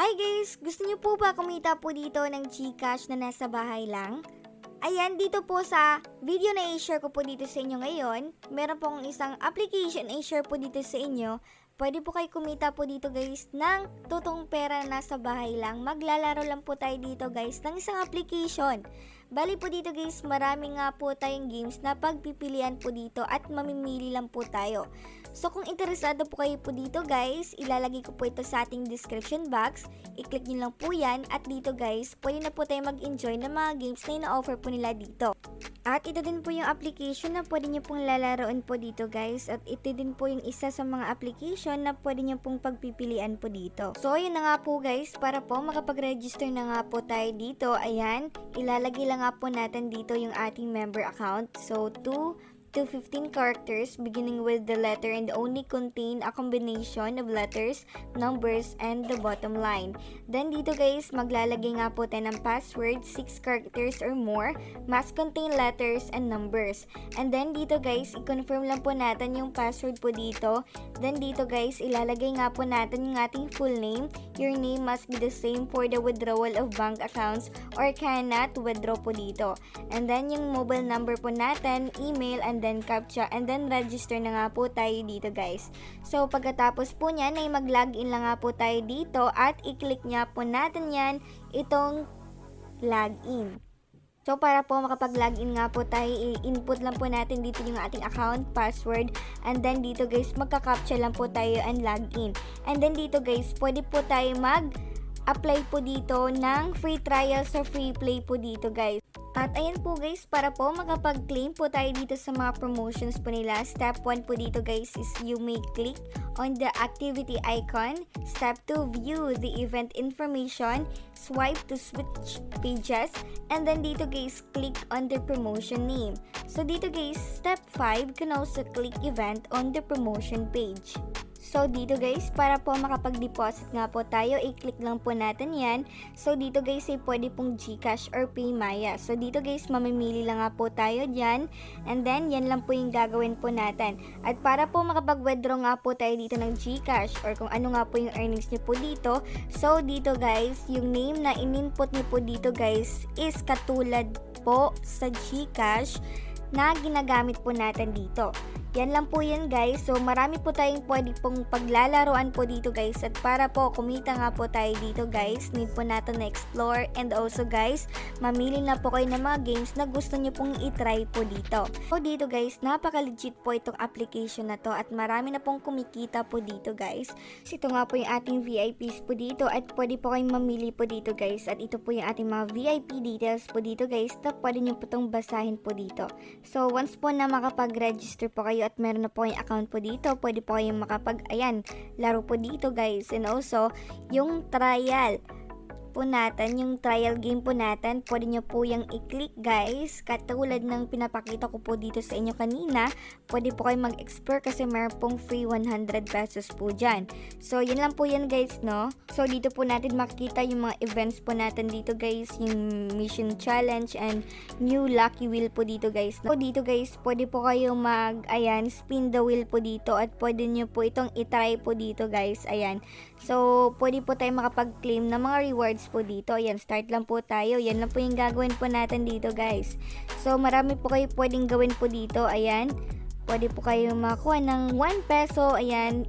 Hi guys! Gusto niyo po ba kumita po dito ng GCash na nasa bahay lang? Ayan, dito po sa video na i-share ko po dito sa inyo ngayon, meron pong isang application na i-share po dito sa inyo. Pwede po kayo kumita po dito guys ng totoong pera na nasa bahay lang. Maglalaro lang po tayo dito guys ng isang application. Bali po dito guys, marami nga po tayong games na pagpipilian po dito at mamimili lang po tayo. So kung interesado po kayo po dito guys, ilalagay ko po ito sa ating description box. I-click nyo lang po yan at dito guys, pwede na po tayo mag-enjoy ng mga games na ina-offer po nila dito. At ito din po yung application na pwede nyo pong lalaroin po dito guys. At ito din po yung isa sa mga application na pwede nyo pong pagpipilian po dito. So yun na nga po guys, para po makapag-register na nga po tayo dito. Ayan, ilalagay lang nga po natin dito yung ating member account. So 2 to 15 characters beginning with the letter and only contain a combination of letters, numbers, and the bottom line. Then dito guys, maglalagay nga po tayo ng password, 6 characters or more, must contain letters and numbers. And then dito guys, i-confirm lang po natin yung password po dito. Then dito guys, ilalagay nga po natin yung ating full name. Your name must be the same for the withdrawal of bank accounts or cannot withdraw po dito. And then yung mobile number po natin, email, and then captcha, and then register na nga po tayo dito guys. So pagkatapos po niyan ay mag-login lang nga po tayo dito at i-click nga po natin yan itong login. So para po makapag-login nga po tayo, i-input lang po natin dito yung ating account, password, and then dito guys magka-captcha lang po tayo and login. And then dito guys, pwede po tayo mag-apply po dito ng free trial sa free play po dito guys. At ayan po guys, para po makapag-claim po tayo dito sa mga promotions po nila. Step 1 po dito guys is you may click on the activity icon. Step 2, view the event information. Swipe to switch pages. And then dito guys, click on the promotion name. So dito guys, step 5, can also click event on the promotion page. So dito guys, para po makapag-deposit nga po tayo, i-click lang po natin yan. So dito guys ay pwede pong GCash or PayMaya. So dito guys, mamimili lang nga po tayo dyan. And then yan lang po yung gagawin po natin. At para po makapag-withdraw nga po tayo dito ng GCash or kung ano nga po yung earnings nyo po dito. So dito guys, yung name na in-input nyo po dito guys is katulad po sa GCash na ginagamit po natin dito. Yan lang po yan guys. So marami po tayong pwede pong paglalaroan po dito guys. At para po kumita nga po tayo dito guys, need po natin na explore. And also guys, mamili na po kayo ng mga games na gusto nyo pong itry po dito. So dito guys, napaka-legit po itong application na to. At marami na pong kumikita po dito guys. So, ito nga po yung ating VIPs po dito. At pwede po kayong mamili po dito guys. At ito po yung ating mga VIP details po dito guys. Na pwede nyo po itong basahin po dito. So once po na makapag-register po kayo at meron na po yung account po dito, pwede po kayong laro po dito guys. And also, yung trial po natin, yung trial game po natin, pwede nyo po yung i-click guys. Katulad ng pinapakita ko po dito sa inyo kanina, pwede po kayong mag-explore kasi meron pong free 100 pesos po dyan. So yun lang po yan guys, no? So dito po natin makikita yung mga events po natin dito guys, yung mission challenge and new lucky wheel po dito guys. So dito guys, pwede po kayong spin the wheel po dito at pwede nyo po itong itry po dito guys. Ayan. So pwede po tayo makapag-claim ng mga rewards po dito. Ayan, start lang po tayo. Yan lang po yung gagawin po natin dito guys. So marami po kayo pwedeng gawin po dito. Ayan, pwede po kayo makakuha ng 1 peso. Ayan,